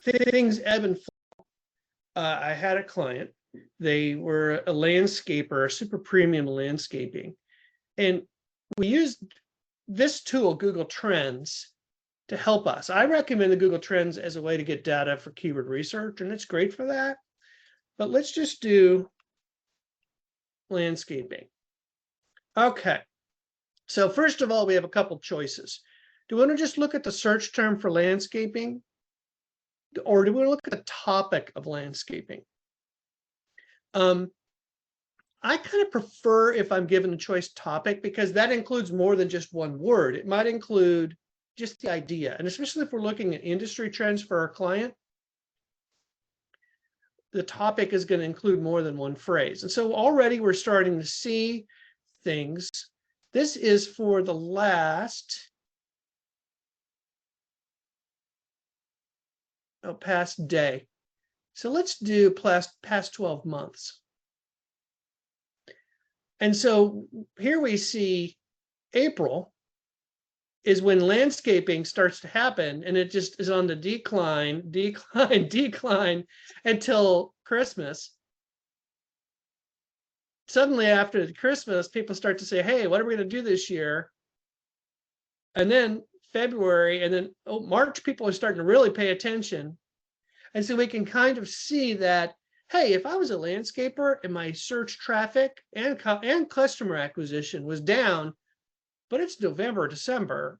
things ebb and flow. I had a client, they were a landscaper, super premium landscaping. And we used this tool, Google Trends, to help us. I recommend the Google Trends as a way to get data for keyword research, and it's great for that. But let's just do landscaping. Okay. So first of all, we have a couple choices. Do we want to just look at the search term for landscaping? Or do we look at the topic of landscaping? I kind of prefer, if I'm given a choice, topic, because that includes more than just one word. It might include just the idea. And especially if we're looking at industry trends for our client, the topic is going to include more than one phrase. And so already we're starting to see things. This is for the last past day. So let's do past 12 months. And so here we see April is when landscaping starts to happen, and it just is on the decline until Christmas. Suddenly after Christmas, people start to say, hey, what are we going to do this year? And then February, and then March, people are starting to really pay attention. And so we can kind of see that, hey, if I was a landscaper and my search traffic and customer acquisition was down, but it's November, December,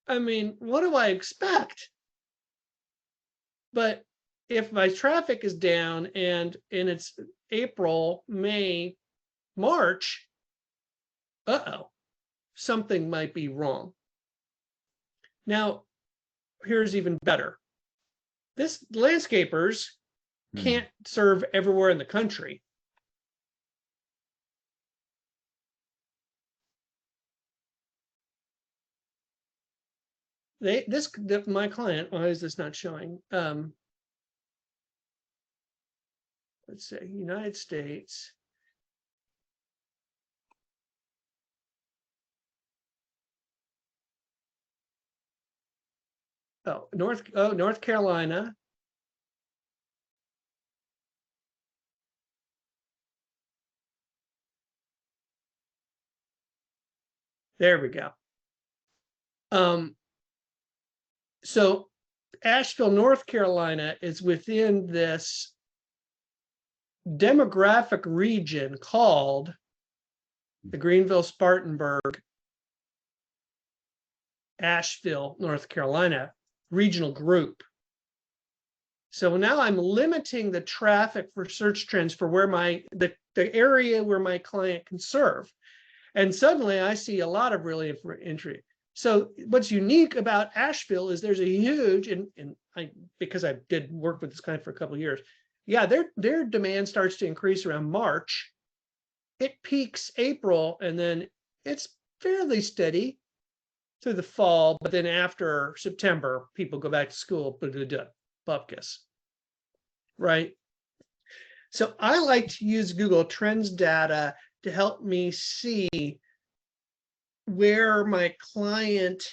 I mean, what do I expect? But if my traffic is down and it's April, May, March, something might be wrong. Now, here's even better. This landscapers can't serve everywhere in the country. My client, why is this not showing? Let's say United States. North Carolina. There we go. So Asheville, North Carolina is within this demographic region called the Greenville-Spartanburg, Asheville, North Carolina regional group. So now I'm limiting the traffic for search trends for where the area where my client can serve. And suddenly I see a lot of really entry. So what's unique about Asheville is there's a huge, because I did work with this client for a couple of years, yeah, their demand starts to increase around March. It peaks April, and then it's fairly steady through the fall. But then after September, people go back to school, bupkis, right? So I like to use Google Trends data to help me see where my client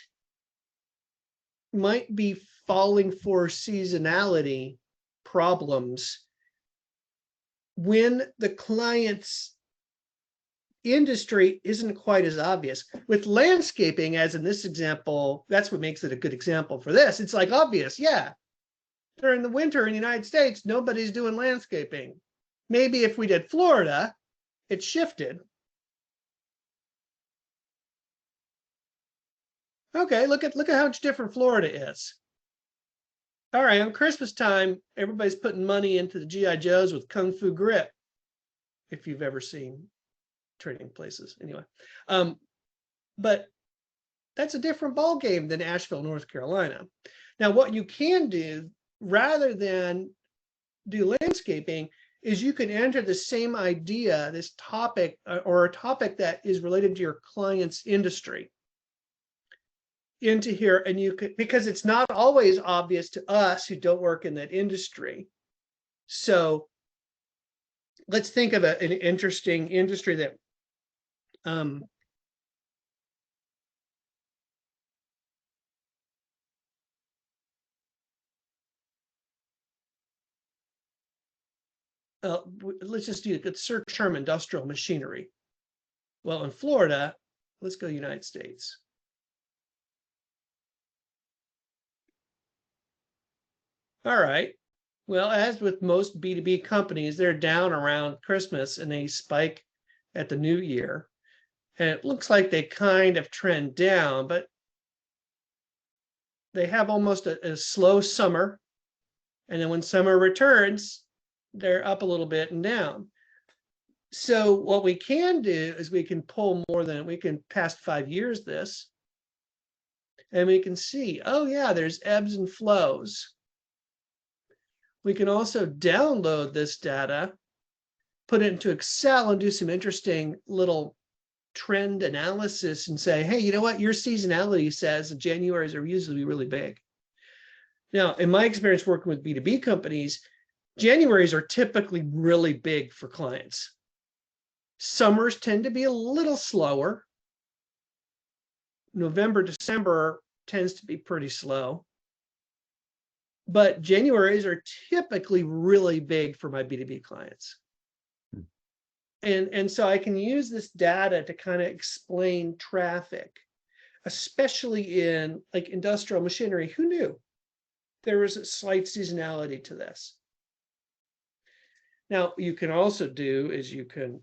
might be falling for seasonality problems when the client's industry isn't quite as obvious. With landscaping, as in this example, that's what makes it a good example for this. It's like obvious, yeah. During the winter in the United States, nobody's doing landscaping. Maybe if we did Florida, it shifted. Okay, look at how much different Florida is. All right, on Christmas time, everybody's putting money into the G.I. Joes with Kung Fu Grip, if you've ever seen Trading Places. Anyway, but that's a different ball game than Asheville, North Carolina. Now, what you can do, rather than do landscaping, is you can enter the same idea, this topic, or a topic that is related to your client's industry, into here, and you could, because it's not always obvious to us who don't work in that industry. So let's think of an interesting industry that let's just do the search term industrial machinery. Well, in Florida, let's go United States. All right. Well, as with most B2B companies, they're down around Christmas and they spike at the new year. And it looks like they kind of trend down, but they have almost a slow summer. And then when summer returns, they're up a little bit and down. So what we can do is we can pull more than we can past 5 years this, and we can see, oh yeah, there's ebbs and flows. We can also download this data, put it into Excel and do some interesting little trend analysis and say, hey, you know what? Your seasonality says that Januaries are usually really big. Now, in my experience working with B2B companies, Januaries are typically really big for clients. Summers tend to be a little slower. November, December tends to be pretty slow. But Januaries are typically really big for my B2B clients. And so I can use this data to kind of explain traffic, especially in like industrial machinery. Who knew there was a slight seasonality to this? Now, you can also do is you can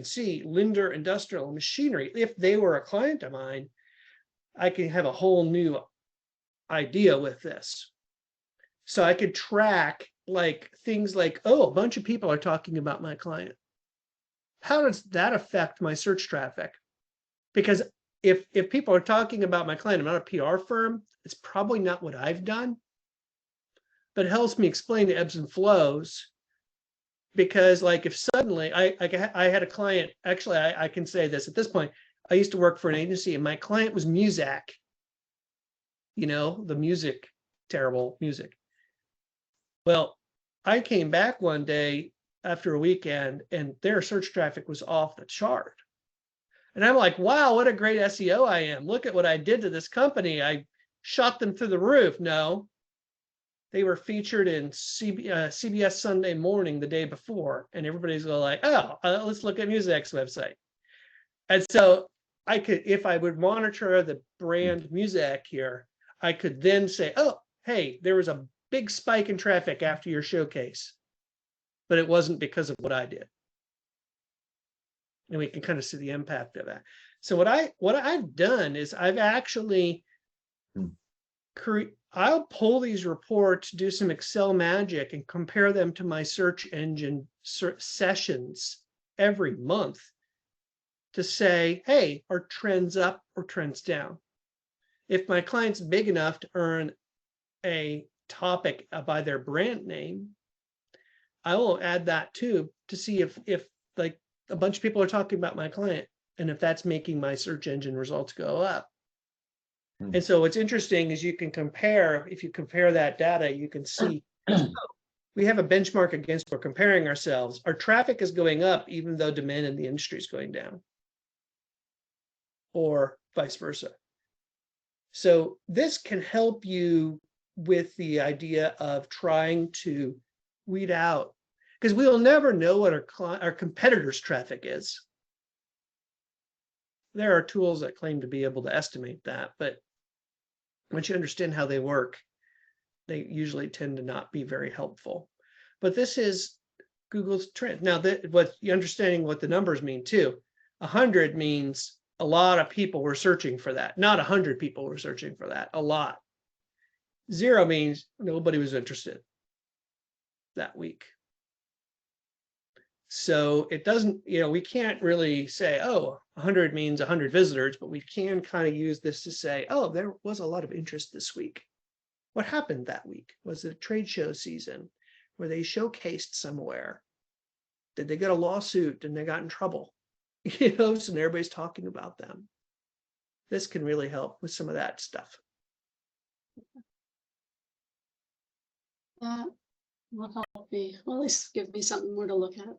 see Linder Industrial Machinery. If they were a client of mine, I can have a whole new idea with this. So I could track like things like, oh, a bunch of people are talking about my client. How does that affect my search traffic? Because if people are talking about my client, I'm not a PR firm, it's probably not what I've done, but it helps me explain the ebbs and flows. Because like if suddenly I had a client, actually I can say this at this point, I used to work for an agency and my client was Muzak, you know, the music, terrible music. Well, I came back one day after a weekend and their search traffic was off the chart. And I'm like, wow, what a great SEO I am. Look at what I did to this company. I shot them through the roof. No, they were featured in CBS Sunday Morning the day before. And everybody's going like, oh, let's look at Muzak's website. And so I could, if I would monitor the brand Muzak here, I could then say, oh, hey, there was a big spike in traffic after your showcase, but it wasn't because of what I did. And we can kind of see the impact of that. So what I've done is I've actually I'll pull these reports, do some Excel magic, and compare them to my search engine sessions every month to say, hey, are trends up or trends down? If my client's big enough to earn a topic by their brand name, I will add that too to see if like a bunch of people are talking about my client and if that's making my search engine results go up. And so what's interesting is you can compare, if you compare that data, you can see we have a benchmark against we're comparing ourselves. Our traffic is going up even though demand in the industry is going down, or vice versa. So this can help you with the idea of trying to weed out, because we will never know what our competitors' traffic is. There are tools that claim to be able to estimate that, but once you understand how they work, they usually tend to not be very helpful. But this is Google's trend. Now, what you understanding what the numbers mean too. 100 means a lot of people were searching for that. Not 100 people were searching for that. A lot. 0 means nobody was interested that week. So it doesn't, we can't really say, oh, 100 means 100 visitors, but we can kind of use this to say, oh, there was a lot of interest this week. What happened that week? Was it a trade show season? Were they showcased somewhere? Did they get a lawsuit and they got in trouble? So everybody's talking about them. This can really help with some of that stuff. That will help me, well, at least give me something more to look at.